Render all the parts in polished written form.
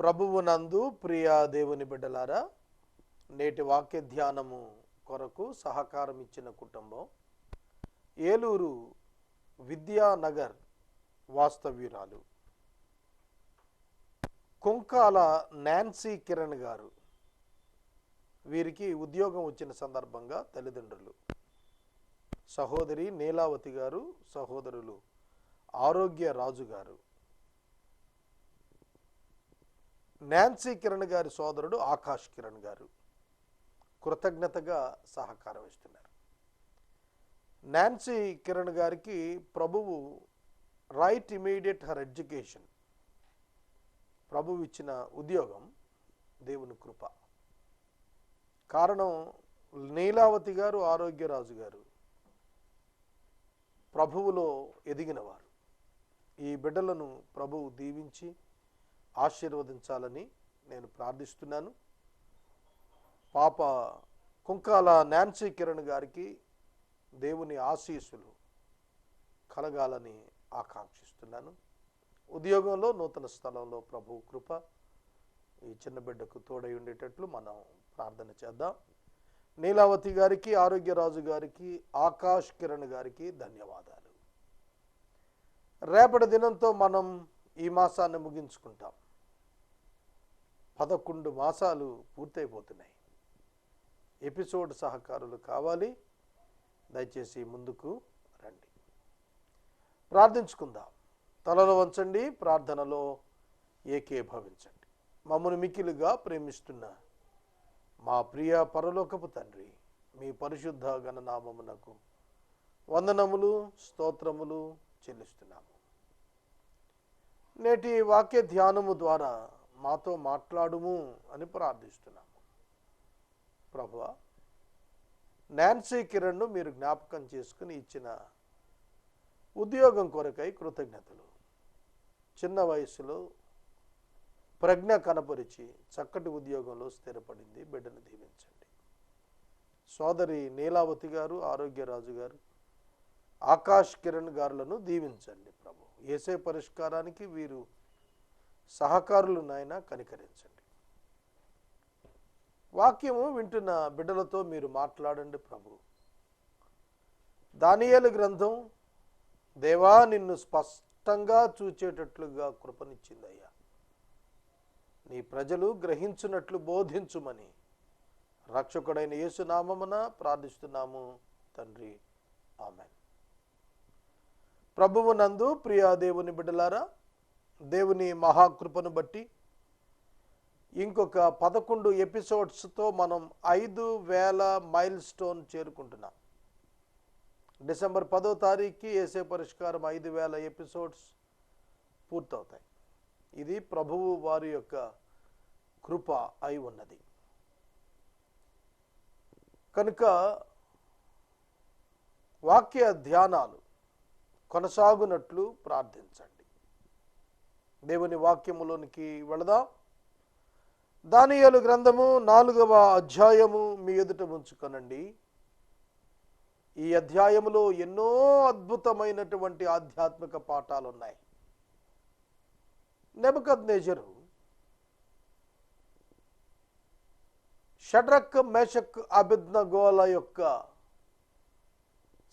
ప్రభువునందు ప్రియ దేవుని బిడ్డలారా, నేటి వాక్య ధ్యానము కొరకు సహకారం ఇచ్చిన కుటుంబం ఏలూరు విద్యానగర్ వాస్తవ్యురాలు కుంకాల నాన్సీ కిరణ్ గారు. వీరికి ఉద్యోగం వచ్చిన సందర్భంగా తల్లిదండ్రులు సహోదరి నీలావతి గారు, సహోదరులు ఆరోగ్య రాజు గారు, నాన్సీ కిరణ్ గారి సోదరుడు ఆకాష్ కిరణ్ గారు కృతజ్ఞతగా సహకారం ఇస్తున్నారు. నాన్సీ కిరణ్ గారికి ప్రభువు రైట్ ఇమీడియట్ హర్ ఎడ్యుకేషన్, ప్రభువు ఇచ్చిన ఉద్యోగం దేవుని కృప. కారణం నీలావతి గారు, ఆరోగ్యరాజు గారు ప్రభువులో ఎదిగినవారు. ఈ బిడ్డలను ప్రభువు దీవించి ఆశీర్వదించాలని నేను ప్రార్థిస్తున్నాను. పాప కుంకాల నాన్సీ కిరణ్ గారికి దేవుని ఆశీస్సులు కలగాలని ఆకాంక్షిస్తున్నాను. ఉద్యోగంలో, నూతన స్థలంలో ప్రభువు కృప ఈ చిన్న బిడ్డకు తోడై ఉండేటట్లు మనం ప్రార్థన చేద్దాం. నీలావతి గారికి, ఆరోగ్యరాజు గారికి, ఆకాష్ కిరణ్ గారికి ధన్యవాదాలు. రేపటి దినంతో మనం ఈ మాసాన్ని ముగించుకుంటాం. 11 మాసాలు పూర్తయిపోతున్నాయి. ఎపిసోడ్ సహకారులు కావాలి, దయచేసి ముందుకు రండి. ప్రార్థించుకుందాం. తలలో వంచండి, ప్రార్థనలో ఏకీభవించండి. మమ్మల్ని మిక్కిలుగా ప్రేమిస్తున్న మా ప్రియ పరలోకపు తండ్రి, మీ పరిశుద్ధ గణనామమునకు వందనములు, స్తోత్రములు చెల్లిస్తున్నాము. నేటి వాక్య ధ్యానము ద్వారా మాతో మాట్లాడుము అని ప్రార్థిస్తున్నాము. ప్రభువా, నాన్సీ కిరణ్ను మీరు జ్ఞాపకం చేసుకుని ఇచ్చిన ఉద్యోగం కొరకై కృతజ్ఞతలు. చిన్న వయసులో ప్రజ్ఞ కనపరిచి చక్కటి ఉద్యోగంలో స్థిరపడింది. బిడ్డను దీవించండి. సోదరి నీలావతి గారు, ఆరోగ్యరాజు గారు, ఆకాష్ కిరణ్ గారులను దీవించండి. ప్రభు, యేసే పరిష్కారానికి వీరు సహకారులు నాయన, కనికరించండి. వాక్యము వింటున్న బిడ్డలతో మీరు మాట్లాడండి ప్రభు. దానియేలు గ్రంథం, దేవా నిన్ను స్పష్టంగా చూచేటట్లుగా కృపనిచ్చిందయ్యా. నీ ప్రజలు గ్రహించున్నట్లు బోధించుమని రక్షకుడైన యేసు నామమున ప్రార్థిస్తున్నాము తండ్రి, ఆమేన్. ప్రభువు నందు ప్రియ దేవుని బిడ్డలారా, దేవుని మహాకృపను బట్టి ఇంకొక 11 ఎపిసోడ్స్తో మనం 5000 మైల్ స్టోన్ చేరుకుంటున్నాం. డిసెంబర్ 10వ తారీఖుకి యేసే పరిష్కారం 5000 ఎపిసోడ్స్ పూర్తవుతాయి. ఇది ప్రభువు వారి యొక్క కృప అయి ఉన్నది. కనుక వాక్య ధ్యానాలు కొనసాగునట్లు ప్రార్థించండి. దేవుని వాక్యములోనికి వెళదాం. దానియేలు గ్రంథము 4వ అధ్యాయము మీ ఎదుట ఉంచుకొనండి. ఈ అధ్యాయములో ఎన్నో అద్భుతమైనటువంటి ఆధ్యాత్మిక పాఠాలు ఉన్నాయి. నెబుకద్నెజరు షడ్రక్, మేషక్, అబేద్నెగోల యొక్క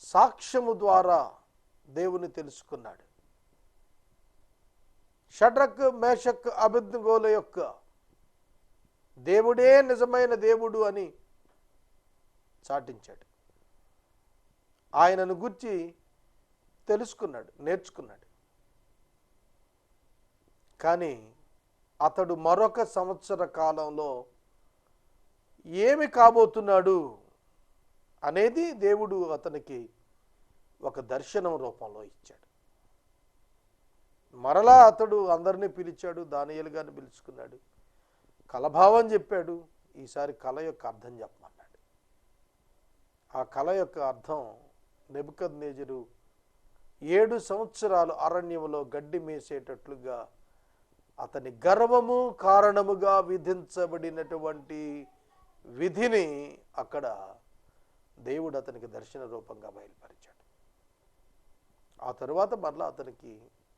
సాక్ష్యము ద్వారా దేవుని తెలుసుకున్నాడు. షడ్రక్, మేషక్, అబేద్నెగోల యొక్క దేవుడే నిజమైన దేవుడు అని చాటించాడు. ఆయనను గురించి తెలుసుకున్నాడు, నేర్చుకున్నాడు. కానీ అతడు మరొక సంవత్సర కాలంలో ఏమి కాబోతున్నాడు అనేది దేవుడు అతనికి ఒక దర్శనం రూపంలో ఇచ్చాడు. మరలా అతడు అందరినీ పిలిచాడు, దానియేలు గారిని పిలుచుకున్నాడు, కలభావం చెప్పాడు. ఈసారి కళ యొక్క అర్థం చెప్పమన్నాడు. ఆ కళ యొక్క అర్థం, నెబుకద్నెజరు 7 సంవత్సరాలు అరణ్యములో గడ్డి మేసేటట్లుగా అతని గర్వము కారణముగా విధించబడినటువంటి విధిని అక్కడ దేవుడు అతనికి దర్శన రూపంగా బయలుపరిచాడు. ఆ తరువాత మరలా అతనికి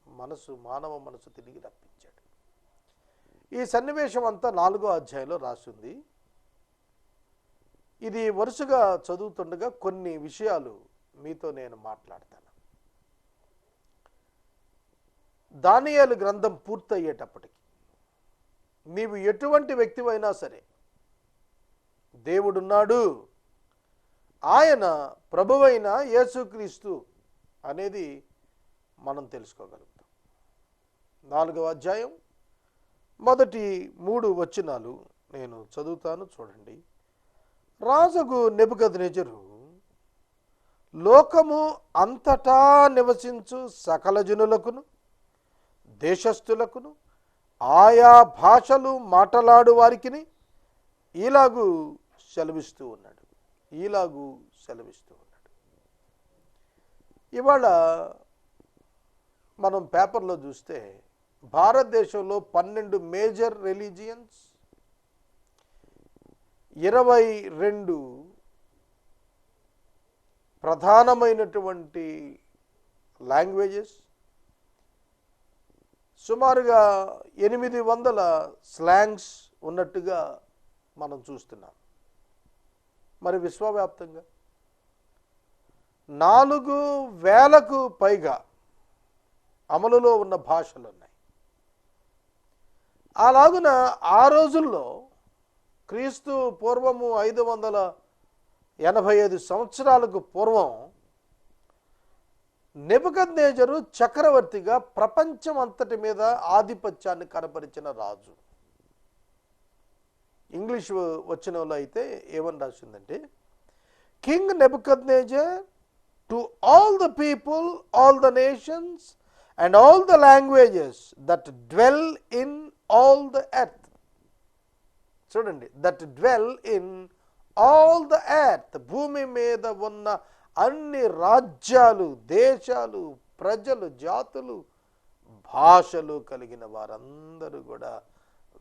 మానవ మనసు తిరిగి రప్పించాడు. ఈ సన్నివేశం అంతా 4వ అధ్యాయంలో రాసింది. ఇది వరుసగా చదువుతుండగా కొన్ని విషయాలు మీతో నేను మాట్లాడతాను. దానియేలు గ్రంథం పూర్తయ్యేటప్పటికి నీవు ఎటువంటి వ్యక్తివైనా సరే, దేవుడున్నాడు, ఆయన ప్రభువైన యేసుక్రీస్తు అనేది మనం తెలుసుకోగలుగుతాం. 4వ అధ్యాయం మొదటి 3 వచనాలు నేను చదువుతాను, చూడండి. రాజుకు నెబుకద్నెజరు లోకము అంతటా నివసించు సకల జనులకును దేశస్థులకును ఆయా భాషలు మాట్లాడు వారికి ఇలాగూ సెలవిస్తూ ఉన్నాడు. ఇవాళ మనం పేపర్లో చూస్తే భారతదేశంలో 12 మేజర్ రిలీజియన్స్, 22 ప్రధానమైనటువంటి లాంగ్వేజెస్, సుమారుగా 800 స్లాంగ్స్ ఉన్నట్టుగా మనం చూస్తున్నాం. మరి విశ్వవ్యాప్తంగా 4000కు పైగా అమలులో ఉన్న భాషలు ఉన్నాయి. అలాగున ఆ రోజుల్లో క్రీస్తు పూర్వము 585 సంవత్సరాలకు పూర్వం నెబుకద్నెజరు చక్రవర్తిగా ప్రపంచం అంతటి మీద ఆధిపత్యాన్ని కనపరిచిన రాజు. ఇంగ్లీష్ వచనంలో అయితే ఏమని రాసిందంటే, king Nebuchadnezzar to all the people, all the nations and all the languages that dwell in all the earth. చూడండి, that dwell in all the earth, భూమి మీద ఉన్న అన్ని రాజ్యాలు, దేశాలు, ప్రజలు, జాతులు, భాషలు కలిగిన వారందరూ కూడా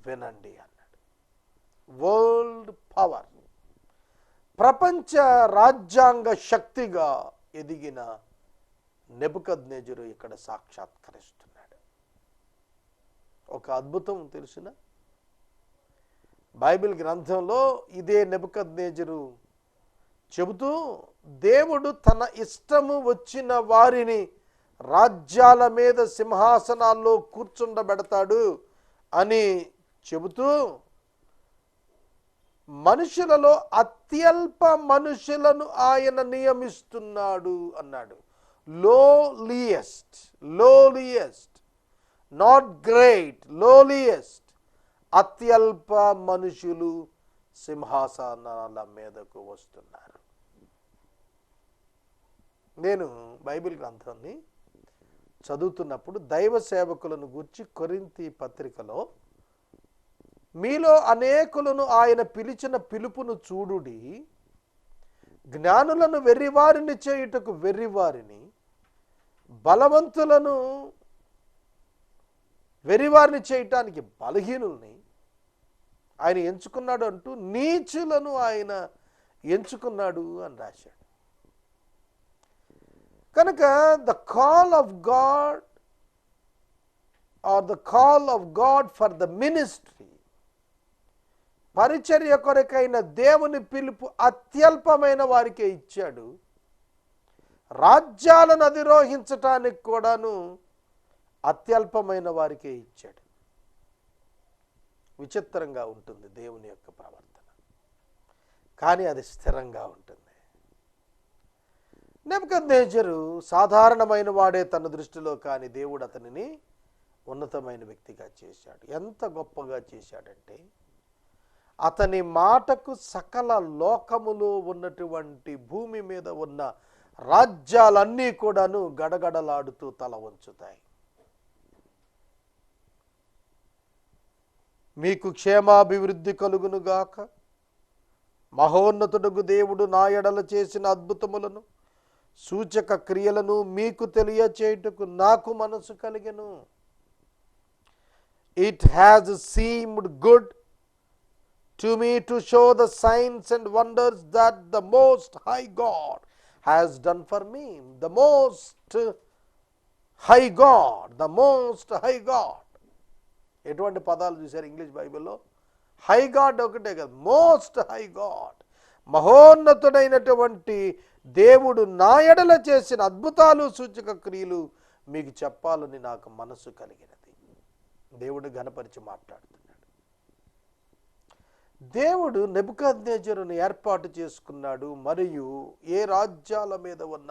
వినండి అన్నాడు. వరల్డ్ పవర్, ప్రపంచ రాజ్యాంగ శక్తిగా ఎదిగిన నెబుకద్నెజరు ఇక్కడ సాక్షాత్కరిస్తున్నాడు. ఒక అద్భుతం తెలిసిన బైబిల్ గ్రంథంలో ఇదే నెబుకద్నెజరు చెబుతూ, దేవుడు తన ఇష్టము వచ్చిన వారిని రాజ్యాల మీద సింహాసనాల్లో కూర్చుండబెడతాడు అని చెబుతూ, మనుషులలో అత్యల్ప మనుషులను ఆయన నియమిస్తున్నాడు అన్నాడు. లోలియస్ట్, నాట్ గ్రేట్, లోలియస్ట్, అత్యల్ప మనుషులు సింహాసనాల మీదకు వస్తున్నారు. నేను బైబిల్ గ్రంథాన్ని చదువుతున్నప్పుడు దైవ సేవకులను గూర్చి కొరింథీ పత్రికలో, మీలో అనేకులను ఆయన పిలిచిన పిలుపును చూడుడి, జ్ఞానులను వెర్రివారిని చేయుటకు వెర్రివారిని, బలవంతులను వెర్రివారిని చేయటానికి బలహీనుల్ని ఆయన ఎంచుకున్నాడు అంటూ నీచులను ఆయన ఎంచుకున్నాడు అని రాశాడు. కనుక the call of God or the call of God for the ministry, పరిచర్య కొరకైన దేవుని పిలుపు అత్యల్పమైన వారికే ఇచ్చాడు. రాజ్యాలను అధిరోహించటానికి కూడాను అత్యల్పమైన వారికే ఇచ్చాడు. విచిత్రంగా ఉంటుంది దేవుని యొక్క ప్రవర్తన, కానీ అది స్థిరంగా ఉంటుంది. నెబుకద్నెజరు సాధారణమైన వాడే తన దృష్టిలో, కానీ దేవుడు అతనిని ఉన్నతమైన వ్యక్తిగా చేశాడు. ఎంత గొప్పగా చేశాడంటే, అతని మాటకు సకల లోకములో ఉన్నటువంటి భూమి మీద ఉన్న రాజ్యాలన్నీ కూడాను గడగడలాడుతూ తల వంచుతాయి. మీకు క్షేమాభివృద్ధి కలుగునుగాక, మహోన్నతుడుగు దేవుడు నా ఎడల చేసిన అద్భుతములను సూచక క్రియలను మీకు తెలియచేయుటకు నాకు మనసు కలిగెను. It has seemed good to me to show the signs and wonders that the Most High God has done for me. The Most High God, the Most High God. ఎటువంటి పదాలు చూశారు ఇంగ్లీష్ బైబిల్లో? హై గాడ్ ఒకటే కదా, most high God, మహోన్నతుడైనటువంటి దేవుడు నా ఎడల చేసిన అద్భుతాలు సూచక క్రియలు మీకు చెప్పాలని నాకు మనసు కలిగినది. దేవుడు ఘనపరిచి మాట్లాడుతున్నాడు. దేవుడు నెబుకద్నెజరును ఏర్పాటు చేసుకున్నాడు, మరియు ఏ రాజ్యాల మీద ఉన్న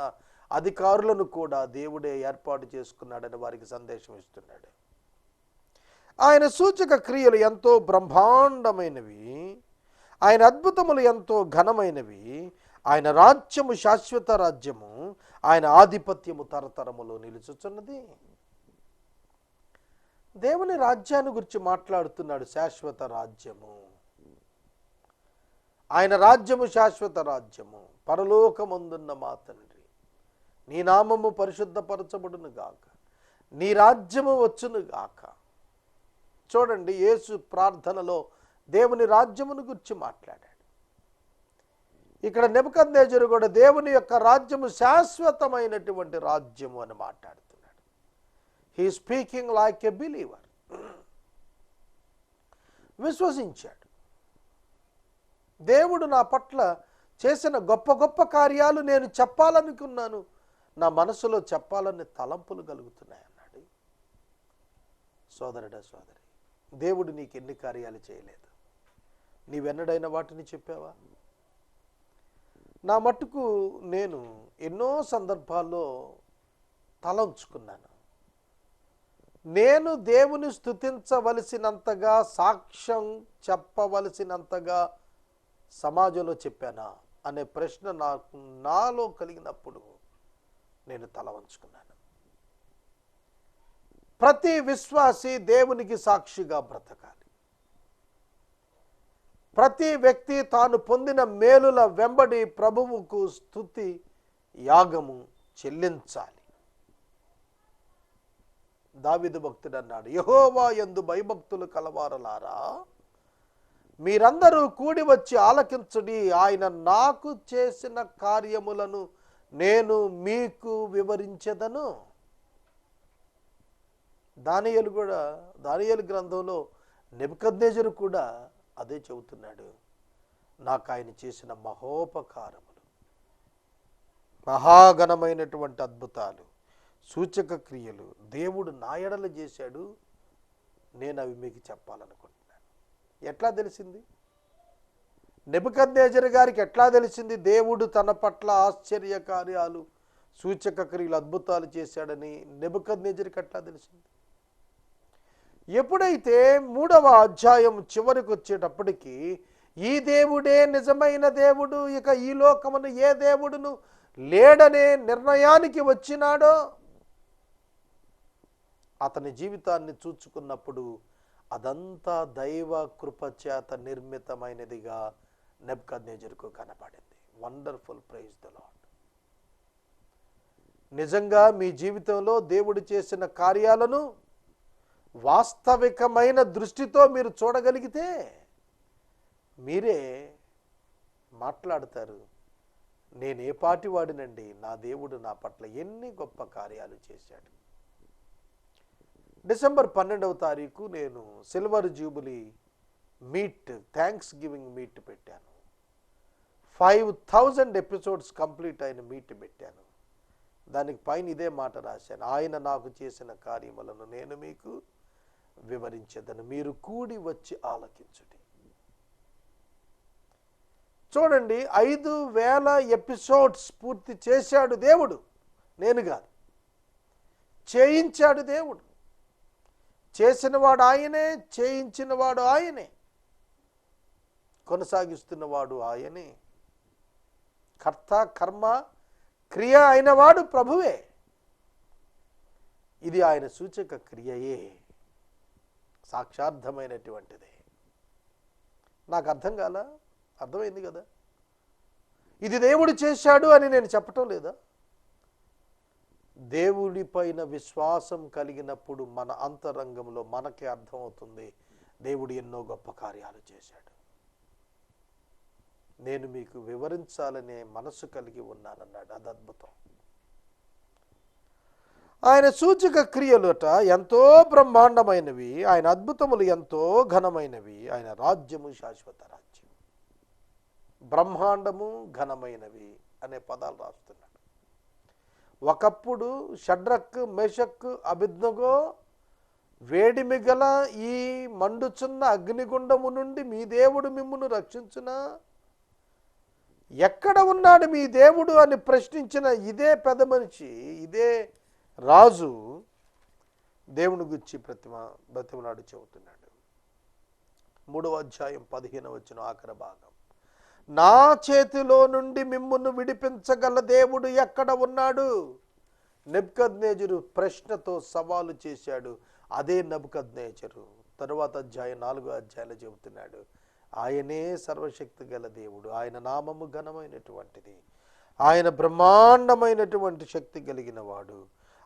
అధికారులను కూడా దేవుడే ఏర్పాటు చేసుకున్నాడని వారికి సందేశం ఇస్తున్నాడు. ఆయన సూచక క్రియలు ఎంతో బ్రహ్మాండమైనవి, ఆయన అద్భుతములు ఎంతో ఘనమైనవి, ఆయన రాజ్యము శాశ్వత రాజ్యము, ఆయన ఆధిపత్యము తరతరములో నిలుచుచున్నది. దేవుని రాజ్యాన్ని గురించి మాట్లాడుతున్నాడు. శాశ్వత రాజ్యము, ఆయన రాజ్యము శాశ్వత రాజ్యము. పరలోకమందున్న మా తండ్రి, నీ నామము పరిశుద్ధపరచబడును గాక, నీ రాజ్యము వచ్చును గాక. చూడండి, యేసు ప్రార్థనలో దేవుని రాజ్యమును గురించి మాట్లాడాడు. ఇక్కడ నెబుకద్నెజరు కూడా దేవుని యొక్క రాజ్యము శాశ్వతమైనటువంటి రాజ్యము అని మాట్లాడుతున్నాడు. He speaking like a believer. విశ్వసించాడు. దేవుడు నా పట్ల చేసిన గొప్ప గొప్ప కార్యాలు నేను చెప్పాలనుకున్నాను, నా మనసులో చెప్పాలని తలంపులు కలుగుతున్నాయి అన్నాడు. సోదరుడా, సోదరి, దేవుడు నీకు ఎన్ని కార్యాలు చేయలేదు? నీవెన్నడైనా వాటిని చెప్పావా? నా మట్టుకు నేను ఎన్నో సందర్భాల్లో తలంచుకున్నాను. నేను దేవుని స్తుతించవలసినంతగా, సాక్ష్యం చెప్పవలసినంతగా సమాజంలో చెప్పానా అనే ప్రశ్న నాలో కలిగినప్పుడు నేను తల వంచుకున్నాను. ప్రతి విశ్వాసి దేవునికి సాక్షిగా బ్రతకాలి. ప్రతి వ్యక్తి తాను పొందిన మేలుల వెంబడి ప్రభువుకు స్తుతి యాగము చెల్లించాలి. దావీదు భక్తుడు అన్నాడు, యెహోవా యందు భయభక్తులు కలవారలారా, మీరందరూ కూడి వచ్చి ఆలకించుడి, ఆయన నాకు చేసిన కార్యములను నేను మీకు వివరించెదను. దానియేలు గ్రంథంలో నెబుకద్నెజరు కూడా అదే చెబుతున్నాడు. నాకు ఆయన చేసిన మహోపకారములు, మహాఘనమైనటువంటి అద్భుతాలు, సూచక క్రియలు దేవుడు నా ఎడల చేశాడు, నేను అవి మీకు చెప్పాలనుకుంటున్నాను. ఎట్లా తెలిసింది? నెబుకద్నెజరు గారికి ఎట్లా తెలిసింది దేవుడు తన పట్ల ఆశ్చర్య కార్యాలు, సూచక క్రియలు, అద్భుతాలు చేశాడని? నెబుకద్నెజరుకి ఎట్లా తెలిసింది? ఎప్పుడైతే 3వ అధ్యాయం చివరికి వచ్చేటప్పటికి ఈ దేవుడే నిజమైన దేవుడు, ఇక ఈ లోకమును ఏ దేవుడును లేడనే నిర్ణయానికి వచ్చినాడో, అతని జీవితాన్ని చూచుకున్నప్పుడు అదంతా దైవ కృపచేత నిర్మితమైనదిగా నెబుకద్నెజరుకు కనపడింది. Wonderful, praise the Lord. నిజంగా మీ జీవితంలో దేవుడు చేసిన కార్యాలను వాస్తవికమైన దృష్టితో మీరు చూడగలిగితే మీరే మాట్లాడతారు, నేనే పాటి వాడినండి, నా దేవుడు నా పట్ల ఎన్ని గొప్ప కార్యాలు చేశాడు. డిసెంబర్ 12వ తారీఖు నేను silver jubilee meet, thanks giving meet పెట్టాను. 5000 ఎపిసోడ్స్ కంప్లీట్ అయిన మీట్ పెట్టాను. దానికి పైన ఇదే మాట రాశాను, ఆయన నాకు చేసిన కార్యములను నేను మీకు వివరించేదను, మీరు కూడి వచ్చి ఆలకించుడి. చూడండి, 5000 ఎపిసోడ్స్ పూర్తి చేశాడు దేవుడు, నేను కాదు. చేయించాడు దేవుడు. చేసినవాడు ఆయనే, చేయించినవాడు ఆయనే, కొనసాగిస్తున్నవాడు ఆయనే. కర్త, కర్మ, క్రియ అయినవాడు ప్రభువే. ఇది ఆయన సూచక క్రియయే, సాక్షార్థమైనటువంటిదే. నాకు అర్థం కాలా? అర్థమైంది కదా? ఇది దేవుడు చేశాడు అని నేను చెప్పటం లేదా? దేవుడి పైన విశ్వాసం కలిగినప్పుడు మన అంతరంగంలో మనకే అర్థమవుతుంది, దేవుడు ఎన్నో గొప్ప కార్యాలు చేశాడు. నేను మీకు వివరించాలనే మనసు కలిగి ఉన్నానన్నాడు. అది అద్భుతం. ఆయన సూచక క్రియలుట ఎంతో బ్రహ్మాండమైనవి, ఆయన అద్భుతములు ఎంతో ఘనమైనవి, ఆయన రాజ్యము శాశ్వత రాజ్యం. బ్రహ్మాండము ఘనమైనవి అనే పదాలు రాస్తున్నాడు. ఒకప్పుడు షడ్రక్, మేషక్, అబేద్నెగో వేడిమిగల ఈ మండుచున్న అగ్నిగుండము నుండి మీ దేవుడు మిమ్మును రక్షించునా, ఎక్కడ ఉన్నాడు మీ దేవుడు అని ప్రశ్నించిన ఇదే పెద్ద మనిషి, ఇదే రాజు దేవుని గురించి బ్రతిమలాడు చెబుతున్నాడు. 3వ అధ్యాయం 15వ వచనం ఆఖరి భాగం. నా చేతిలో నుండి మిమ్మును విడిపించగల దేవుడు ఎక్కడ ఉన్నాడు? నెబుకద్నెజరు ప్రశ్నతో సవాలు చేశాడు. అదే నెబుకద్నెజరు తరువాత అధ్యాయం 4వ అధ్యాయంలో చెబుతున్నాడు, ఆయనే సర్వశక్తి గల దేవుడు, ఆయన నామము ఘనమైనటువంటిది, ఆయన బ్రహ్మాండమైనటువంటి శక్తి కలిగిన వాడు,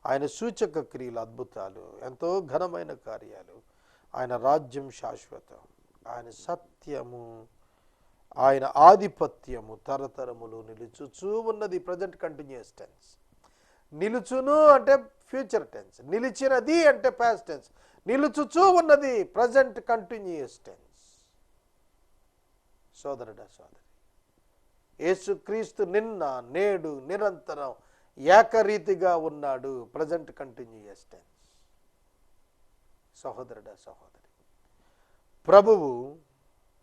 ఆయన సూచక క్రియలు, అద్భుతాలు, ఎంతో ఘనమైన కార్యాలు, ఆయన రాజ్యం శాశ్వతం, ఆయన సత్యము, ఆయన ఆధిపత్యము తరతరములు నిలుచుచూ ఉన్నది. Present continuous tense. నిలుచును అంటే ఫ్యూచర్ టెన్స్, నిలిచినది అంటే పాస్ట్ టెన్స్, నిలుచుచూ ఉన్నది ప్రజెంట్ కంటిన్యూస్ టెన్స్. సోదరుడా సోదరి, యేసుక్రీస్తు నిన్న నేడు నిరంతరం ఏకరీతిగా ఉన్నాడు. Present continuous tense. సహోదరుడా సహోదరి, ప్రభువు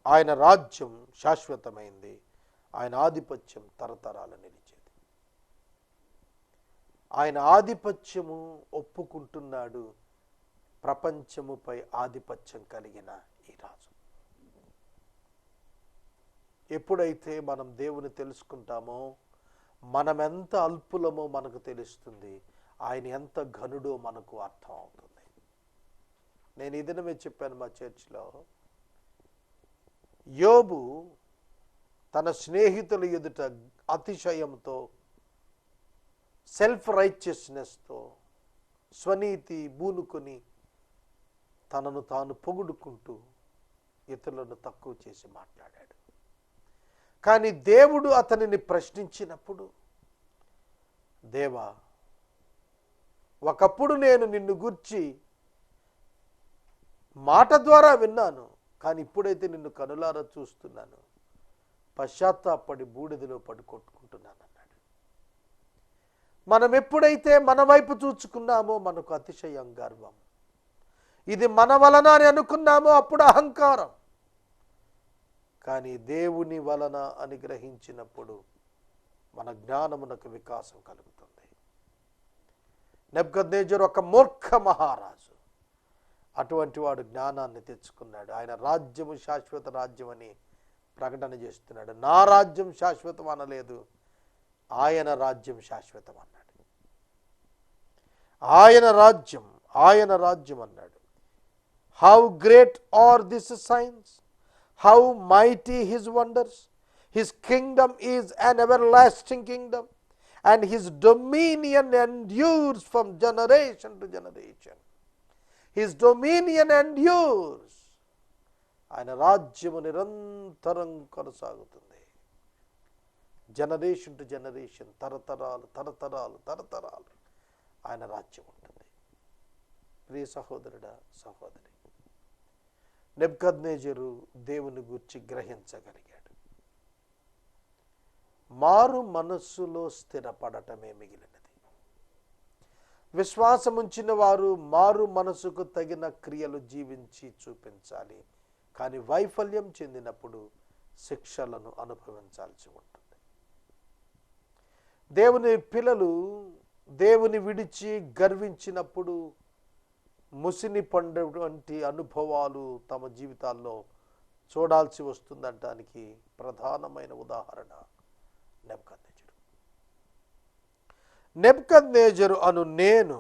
ఆయన రాజ్యం శాశ్వతమైంది, ఆయన ఆధిపత్యం తరతరాలు నిలిచేది. ఆయన ఆధిపత్యము ఒప్పుకుంటున్నాడు ప్రపంచముపై ఆధిపత్యం కలిగిన ఈ రాజు. ఎప్పుడైతే మనం దేవుని తెలుసుకుంటామో మనమెంత అల్పులమో మనకు తెలుస్తుంది, ఆయన ఎంత ఘనుడో మనకు అర్థం అవుతుంది. నేను ఈ దినమే చెప్పాను మా చర్చిలో, యోబు తన స్నేహితుల ఎదుట అతిశయంతో, సెల్ఫ్ రైచియస్నెస్తో, స్వనీతి బూనుకొని తనను తాను పొగుడుకుంటూ ఇతరులను తక్కువ చేసి మాట్లాడాడు. కానీ దేవుడు అతనిని ప్రశ్నించినప్పుడు, దేవా, ఒకప్పుడు నేను నిన్ను గూర్చి మాట ద్వారా విన్నాను, కానీ ఇప్పుడైతే నిన్ను కనులారా చూస్తున్నాను, పశ్చాత్తాపడి బూడిదలో పడి కొట్టుకుంటున్నాను అన్నాడు. మనం ఎప్పుడైతే మన వైపు చూచుకున్నామో మనకు అతిశయం, గర్వం, ఇది మన వలన అని అనుకున్నామో అప్పుడు అహంకారం. కానీ దేవుని వలన అని గ్రహించినప్పుడు మన జ్ఞానమునకు వికాసం కలుగుతుంది. నెబుకద్నెజరు ఒక మూర్ఖ మహారాజు, అటువంటి వాడు జ్ఞానాన్ని తెచ్చుకున్నాడు. ఆయన రాజ్యము శాశ్వత రాజ్యం అని ప్రకటన చేస్తున్నాడు. నా రాజ్యం శాశ్వతం అనలేదు, ఆయన రాజ్యం శాశ్వతం అన్నాడు. ఆయన రాజ్యం అన్నాడు. How great are this signs, how mighty his wonders, his kingdom is an everlasting kingdom, and his dominion endures from generation to generation. His dominion endures. ఆయన రాజ్యము నిరంతరం కొనసాగుతుంది. జనరేషన్ టు జనరేషన్, తరతరాలు ఆయన రాజ్యం ఉంటుంది. ప్రియ సహోదరుడా సహోదరి, నెబుకద్నెజరు దేవుని గూర్చి గ్రహించగలిగాడు. మారు మనస్సులో స్థిరపడటమే మిగిలినది. విశ్వాసముంచిన వారు మారు మనసుకు తగిన క్రియలు జీవించి చూపించాలి. కానీ వైఫల్యం చెందినప్పుడు శిక్షలను అనుభవించాల్సి ఉంటుంది. దేవుని పిల్లలు దేవుని విడిచి గర్వించినప్పుడు ముసిని పండేటువంటి అనుభవాలు తమ జీవితాల్లో చూడాల్సి వస్తుందనటానికి ప్రధానమైన ఉదాహరణ నెబుకద్నెజరు అను నేను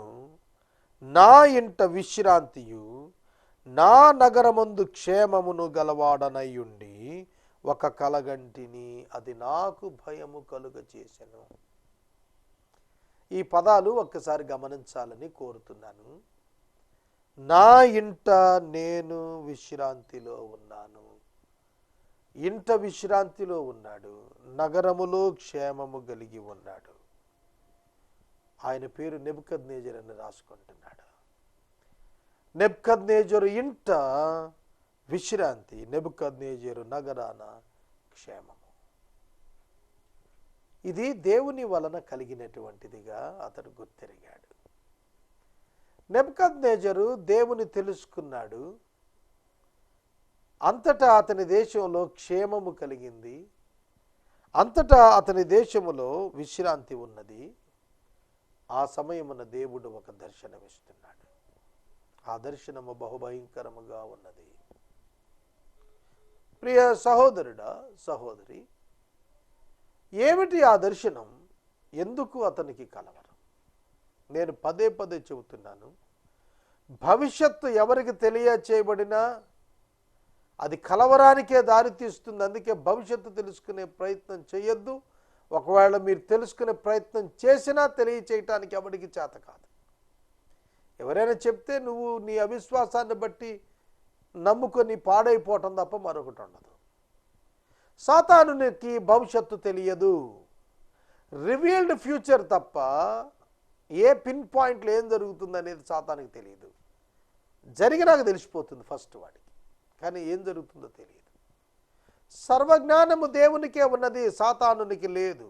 నా ఇంట విశ్రాంతియు నా నగరమందు క్షేమమును గలవాడనయ్యుండి ఒక కలగంటిని, అది నాకు భయము కలుగ చేసెను. ఈ పదాలు ఒక్కసారి గమనించాలని కోరుతున్నాను. నా ఇంట నేను విశ్రాంతిలో ఉన్నాను. ఇంట విశ్రాంతిలో ఉన్నాడు, నగరములో క్షేమము కలిగి ఉన్నాడు. ఆయన పేరు నెబుకద్నెజరు అని రాసుకుంటున్నాడు. నెబుకద్నెజరు ఇంట విశ్రాంతి, నెబుకద్నెజరు నగరాన క్షేమము. ఇది దేవుని వలన కలిగినటువంటిదిగా అతడు గుర్తెరిగాడు. నెబుకద్నెజరు దేవుని తెలుసుకున్నాడు. అంతటా అతని దేశంలో క్షేమము కలిగింది. అంతటా అతని దేశములో విశ్రాంతి ఉన్నది. ఆ సమయమున దేవుడు ఒక దర్శనమిస్తున్నాడు. ఆ దర్శనము బహుభయంకరముగా ఉన్నది. ప్రియ సహోదరుడా, సహోదరి, ఏమిటి ఆ దర్శనం? ఎందుకు అతనికి కలవరం? నేను పదే పదే చెబుతున్నాను, భవిష్యత్తు ఎవరికి తెలియచేయబడినా అది కలవరానికే దారితీస్తుంది. అందుకే భవిష్యత్తు తెలుసుకునే ప్రయత్నం చేయొద్దు. ఒకవేళ మీరు తెలుసుకునే ప్రయత్నం చేసినా తెలియచేయటానికి ఎవరికి చేత కాదు. ఎవరైనా చెప్తే నువ్వు నీ అవిశ్వాసాన్ని బట్టి నమ్ముకొని పాడైపోవటం తప్ప మరొకటి ఉండదు. సాతానునికి భవిష్యత్తు తెలియదు. రివీల్డ్ ఫ్యూచర్ తప్ప ఏ పిన్ పాయింట్లో ఏం జరుగుతుంది అనేది సాతానికి తెలియదు. జరిగినాక తెలిసిపోతుంది ఫస్ట్ వాడికి, కానీ ఏం జరుగుతుందో తెలియదు. సర్వజ్ఞానము దేవునికే ఉన్నది, సాతానునికి లేదు.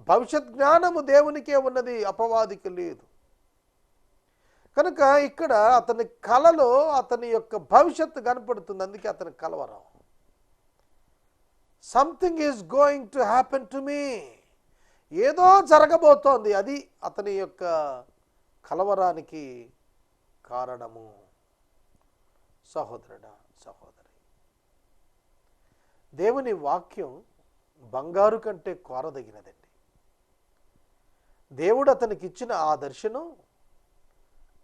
భవిష్యత్ జ్ఞానము దేవునికే ఉన్నది, అపవాదికి లేదు. కనుక ఇక్కడ అతని కలలో అతని యొక్క భవిష్యత్తు కనపడుతుంది. అందుకే అతని కలవరం. Something is going to happen to me, ఏదో జరగబోతోంది. అది అతని యొక్క కలవరానికి కారణము. సహోదరుడా, సహోదరి, దేవుని వాక్యం బంగారు కంటే కోరదగినదండి. దేవుడు అతనికి ఇచ్చిన ఆ దర్శనం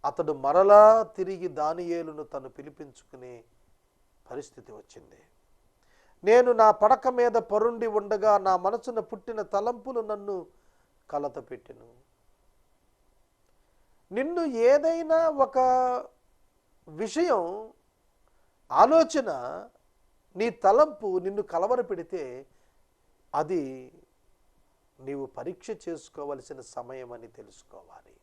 అతడు మరలా తిరిగి దానియేలును తను పిలిపించుకునే పరిస్థితి వచ్చింది. నేను నా పడక మీద పరుండి ఉండగా నా మనసున పుట్టిన తలంపులు నన్ను కలత పెట్టెను. నిన్ను ఏదైనా ఒక విషయం, ఆలోచన, నీ తలంపు నిన్ను కలవర పెడితే అది నీవు పరీక్ష చేసుకోవలసిన సమయం అని తెలుసుకోవాలి.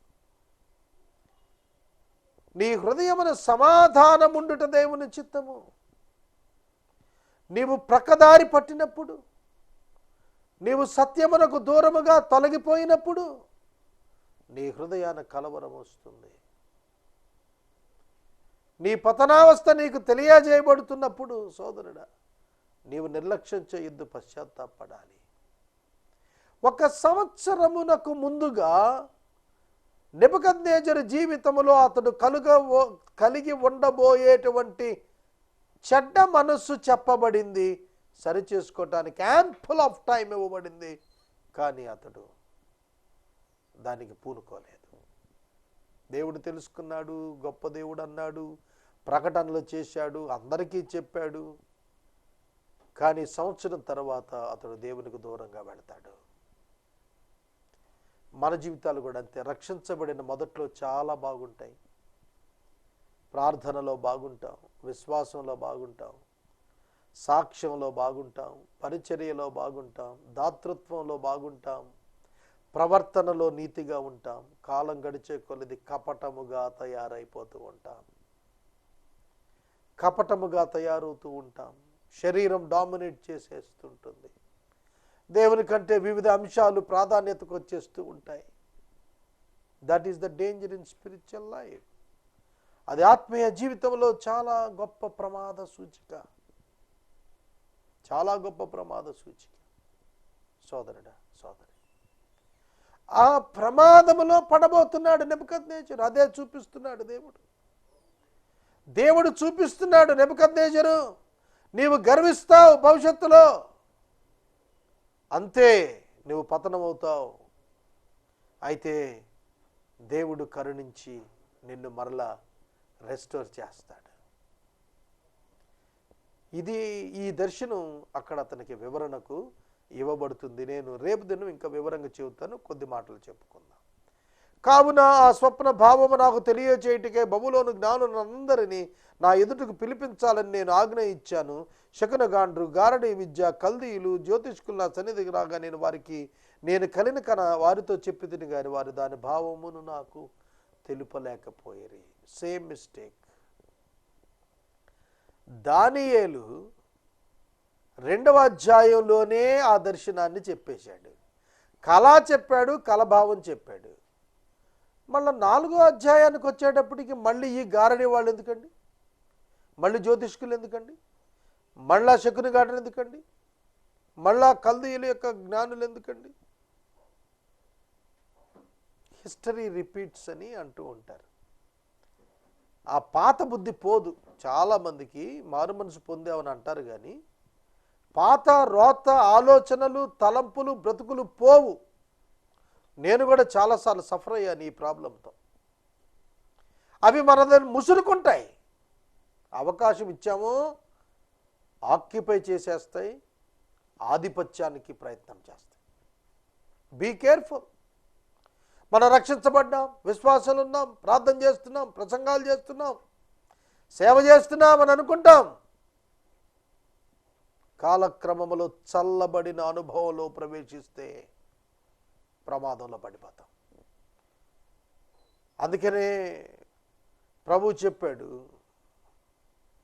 నీ హృదయమున సమాధానముండుట దేవుని చిత్తము. నీవు ప్రక్కదారి పట్టినప్పుడు, నీవు సత్యమునకు దూరముగా తొలగిపోయినప్పుడు నీ హృదయాన కలవరం వస్తుంది. నీ పతనావస్థ నీకు తెలియజేయబడుతున్నప్పుడు సోదరుడా, నీవు నిర్లక్ష్యం చేయొద్దు, పశ్చాత్తాపడాలి. 1 సంవత్సరమునకు ముందుగా నెబుకద్నెజరు జీవితంలో అతడు కలిగి ఉండబోయేటువంటి చెడ్డ మనస్సు చెప్పబడింది. సరిచేసుకోవటానికి యాంపుల్ ఆఫ్ టైం ఇవ్వబడింది. కానీ అతడు దానికి పూనుకోలేదు. దేవుడు తెలుసుకున్నాడు, గొప్ప దేవుడు అన్నాడు, ప్రకటనలు చేశాడు, అందరికీ చెప్పాడు. కానీ సంవత్సరం తర్వాత అతడు దేవునికి దూరంగా వెళతాడు. మన జీవితాలు కూడా అంతే. రక్షించబడిన మొదట్లో చాలా బాగుంటాయి. ప్రార్థనలో బాగుంటాం, విశ్వాసంలో బాగుంటాం, సాక్ష్యంలో బాగుంటాం, పరిచర్యలో బాగుంటాం, దాతృత్వంలో బాగుంటాం, ప్రవర్తనలో నీతిగా ఉంటాం. కాలం గడిచే కొలది కపటముగా తయారైపోతూ ఉంటాం, కపటముగా తయారవుతూ ఉంటాం. శరీరం డామినేట్ చేసేస్తుంటుంది. దేవుని కంటే వివిధ అంశాలు ప్రాధాన్యతకు వచ్చేస్తూ ఉంటాయి. That is the danger in spiritual life. అది ఆత్మీయ జీవితంలో చాలా గొప్ప ప్రమాద సూచిక, చాలా గొప్ప ప్రమాద సూచిక. సోదరుడా, సోదరి, ఆ ప్రమాదములో పడబోతున్నాడు నెబుకద్నెజరు. అదే చూపిస్తున్నాడు దేవుడు. దేవుడు చూపిస్తున్నాడు, నెబుకద్నెజరు నీవు గర్విస్తావు, భవిష్యత్తులో అంతే నువ్వు పతనమవుతావు. అయితే దేవుడు కరుణించి నిన్ను మరలా రెస్టోర్ చేస్తాడు. ఈ దర్శనం అక్కడ అతనికి వివరణకు ఇవ్వబడుతుంది. నేను రేపు దినం ఇంకా వివరంగా చెబుతాను, కొద్ది మాటలు చెప్పుకుందాం. కావున ఆ స్వప్న భావము నాకు తెలియచేయుటకే బబులోను జ్ఞానులందరినీ నా ఎదుటకు పిలిపించాలని నేను ఆజ్ఞ ఇచ్చాను. శకునగాండ్రు, గారడీ విద్య, కల్దీయులు, జ్యోతిష్కులు నా సన్నిధికి రాగా నేను కలిని కన వారితో చెప్పితిని కానీ వారు దాని భావమును నాకు తెలుపలేకపోయేరి. Same mistake. దానియేలు 2వ అధ్యాయంలోనే ఆ దర్శనాన్ని చెప్పేశాడు, కళ చెప్పాడు, కలభావం చెప్పాడు. మళ్ళీ 4వ అధ్యాయానికి వచ్చేటప్పటికి మళ్ళీ ఈ గారడీ వాళ్ళు ఎందుకండి, మళ్ళీ జ్యోతిష్కులు ఎందుకండి, మళ్ళా శకునిగాడు ఎందుకండి, మళ్ళా కల్దీయుల యొక్క జ్ఞానులు ఎందుకండి? హిస్టరీ రిపీట్స్ అని అంటూ ఉంటారు. ఆ పాత బుద్ధి పోదు. చాలామందికి మారు మనసు పొందామని అంటారు కానీ పాత రోత ఆలోచనలు, తలంపులు, బ్రతుకులు పోవు. నేను కూడా చాలాసార్లు సఫర్ అయ్యాను ఈ ప్రాబ్లంతో. అవి మనదని ముసురుకుంటాయి. అవకాశం ఇచ్చామో ఆక్యుపై చేసేస్తాయి, ఆధిపత్యానికి ప్రయత్నం చేస్తాయి. Be careful. మనం రక్షించబడ్డాం, విశ్వాసాలు ఉన్నాం, ప్రార్థన చేస్తున్నాం, ప్రసంగాలు చేస్తున్నాం, సేవ చేస్తున్నాం అని అనుకుంటాం. కాలక్రమంలో చల్లబడిన అనుభవంలో ప్రవేశిస్తే ప్రమాదంలో పడిపోతాం. అందుకనే ప్రభు చెప్పాడు,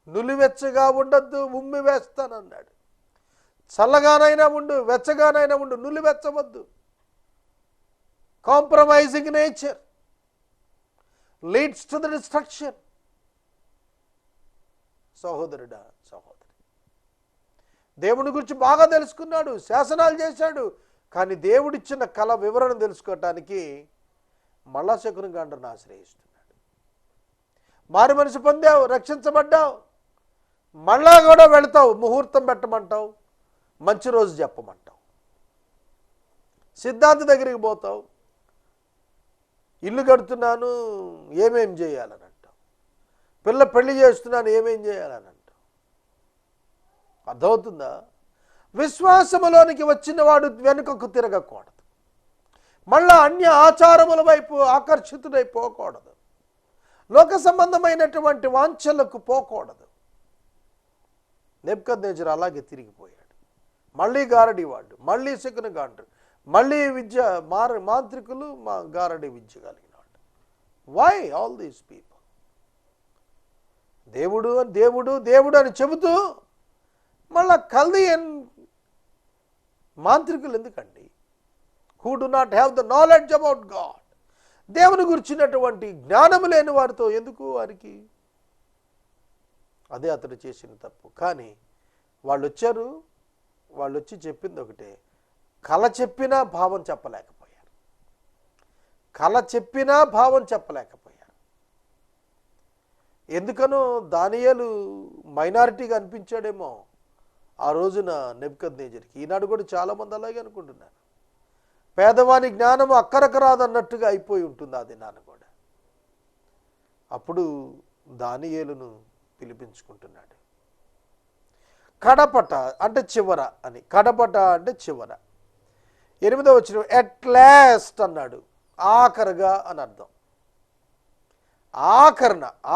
నులివెచ్చగా ఉండద్దు, ఉమ్మి వేస్తానన్నాడు. చల్లగానైనా ఉండు, వెచ్చగానైనా ఉండు, నులివెచ్చవద్దు. Compromising nature leads to the destruction. సహోదరుడా, సహోదరి, దేవుని గురించి బాగా తెలుసుకున్నాడు, శాసనాలు చేశాడు, కానీ దేవుడిచ్చిన కళ వివరణ తెలుసుకోవటానికి మళ్ళా శకునగాండ్రుని ఆశ్రయిస్తున్నాడు. మారు మనసు పొందావు, రక్షించబడ్డావు, మళ్ళా కూడా వెళతావు, ముహూర్తం పెట్టమంటావు, మంచి రోజు చెప్పమంటావు, సిద్ధాంతి దగ్గరికి పోతావు, ఇల్లు కడుతున్నాను ఏమేం చేయాలని అంటావు, పిల్ల పెళ్లి చేస్తున్నాను ఏమేం చేయాలని అంటావు. అర్థమవుతుందా? విశ్వాసములోనికి వచ్చిన వాడు వెనుకకు తిరగకూడదు, మళ్ళా అన్య ఆచారముల వైపు ఆకర్షితుడైపోకూడదు, లోక సంబంధమైనటువంటి వాంఛలకు పోకూడదు. నెబుకద్నెజరు అలాగే తిరిగిపోయాడు. మళ్ళీ గారడీ వాడు, మళ్ళీ శకునగాండ్రు, మళ్ళీ విద్య మాంత్రికులు, గారడీ విద్య కలిగిన వాడు. Why all these people? దేవుడు దేవుడు దేవుడు అని చెబుతూ మళ్ళా కల్దీయన్ మాంత్రికులు ఎందుకండి? Who do not have the knowledge about God. దేవుని గురించినటువంటి జ్ఞానము లేని వారితో ఎందుకు వారికి? అదే అతడు చేసిన తప్పు. కానీ వాళ్ళు వచ్చి చెప్పింది ఒకటే, కళ చెప్పినా భావం చెప్పలేకపోయారు. కళ చెప్పినా భావం చెప్పలేకపోయారు. ఎందుకనో దానియేలు మైనారిటీగా అనిపించాడేమో ఆ రోజున నెబుకద్నెజరుకి. ఈనాడు కూడా చాలామంది అలాగే అనుకుంటున్నారు. పేదవాని జ్ఞానము అక్కరకు రాదన్నట్టుగా అయిపోయి ఉంటుంది అది నాన్న కూడా. అప్పుడు దానియేలును పిలిపించుకుంటున్నాడు. కడపట అంటే చివర అని, కడపట అంటే చివర. 8వ వచనం ఎట్ లాస్ట్ అన్నాడు, ఆఖరుగా అని అర్థం.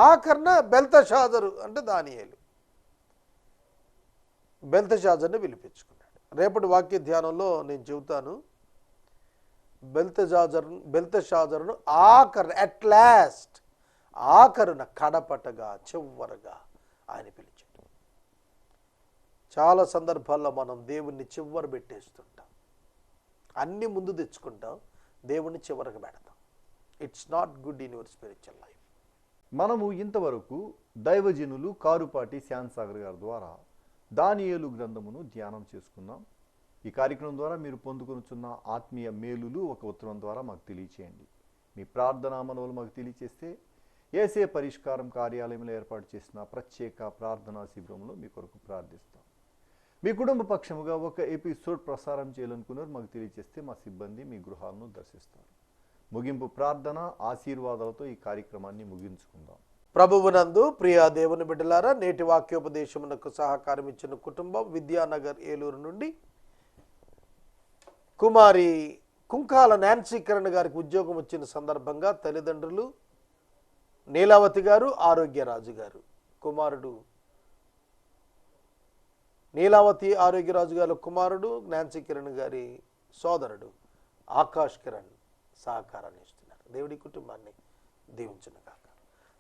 ఆఖరణ బెల్తషాజరు అంటే దానియేలు బెల్తషాజర్ని పిలిపించుకున్నాడు. రేపటి వాక్య ధ్యానంలో నేను చెబుతాను. బెల్తషాజరును ఎట్ లాస్ట్, ఆఖరున, కడపటగా, చివరగా ఆయన పిలిచాడు. చాలా సందర్భాల్లో మనం దేవుణ్ణి చివర పెట్టేస్తుంటాం, అన్ని ముందు తెచ్చుకుంటాం, దేవుణ్ణి చివరకు పెడతాం. It's not good in your spiritual life. మనము ఇంతవరకు దైవజనులు కారుపాటి శ్యాన్సాగర్ గారి ద్వారా దానియేలు గ్రంథమును ధ్యానం చేసుకున్నాం. ఈ కార్యక్రమం ద్వారా మీరు పొందుకొనుచున్న ఆత్మీయ మేలులు ఒక ఉత్తరం ద్వారా మాకు తెలియచేయండి. మీ ప్రార్థనా మనవులు మాకు తెలియచేస్తే ఏసే పరిష్కారం కార్యాలయంలో ఏర్పాటు చేసిన ప్రత్యేక ప్రార్థనా శిబిరంలో మీ కొరకు ప్రార్థిస్తాం. మీ కుటుంబ పక్షముగా ఒక ఎపిసోడ్ ప్రసారం చేయాలనుకున్నారు మాకు తెలియచేస్తే మా సిబ్బంది మీ గృహాలను దర్శిస్తారు. ముగింపు ప్రార్థన ఆశీర్వాదాలతో ఈ కార్యక్రమాన్ని ముగించుకుందాం. ప్రభువునందు ప్రియ దేవుని బిడ్డలారా, నేటి వాక్యోపదేశమునకు సహకారం ఇచ్చిన కుటుంబం విద్యానగర్ ఏలూరు నుండి కుమారి కుంకాల నాన్సీ కిరణ్ గారికి ఉద్యోగం వచ్చిన సందర్భంగా తల్లిదండ్రులు నీలావతి గారు, ఆరోగ్యరాజు గారు, కుమారుడు నీలావతి ఆరోగ్యరాజు గారి కుమారుడు నాన్సీ కిరణ్ గారి సోదరుడు ఆకాష్ కిరణ్ సహకారాన్ని ఇస్తున్నారు. దేవుడి కుటుంబాన్ని దీవించును గాక.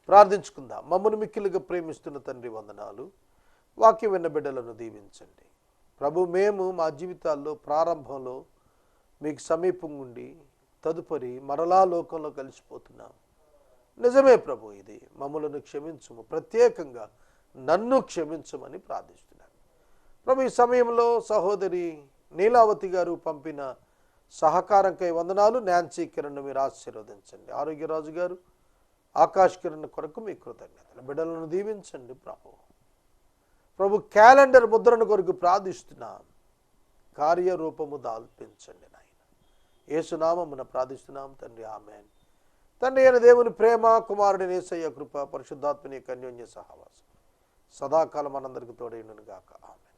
ప్రార్థించుకుందాం. మమ్మను మిక్కిలుగా ప్రేమిస్తున్న తండ్రి వందనాలు. వాక్యం విన్న బిడ్డలను దీవించండి ప్రభు. మేము మా జీవితాల్లో ప్రారంభంలో మీకు సమీపం ఉండి తదుపరి మరలా లోకంలో కలిసిపోతున్నాం. నిజమే ప్రభు, ఇది మమ్మలను క్షమించుము, ప్రత్యేకంగా నన్ను క్షమించమని ప్రార్థిస్తున్నాను ప్రభు. ఈ సమయంలో సహోదరి నీలావతి గారు పంపిన సహకారంకై వందనాలు. నాన్సీ కిరణ్ మీరు ఆశీర్వదించండి. ఆరోగ్యరాజు గారు, ఆకాష్ కిరణ్ కొరకు మీ కృతజ్ఞతలు. బిడ్డలను దీవించండి ప్రభు. క్యాలెండర్ ముద్రను కొరకు ప్రార్థిస్తున్నాం. కార్యరూపము దాల్పించండి నాయన. యేసునామమున ప్రార్థిస్తున్నాం తండ్రి, ఆమేన్. తండ్రి అయిన దేవుని ప్రేమ, కుమారుడి యేసయ్య కృప, పరిశుద్ధాత్మని యొక్క అన్యోన్య సహవాసం సదాకాలం మనందరికి తోడైనను గాక. ఆమేన్.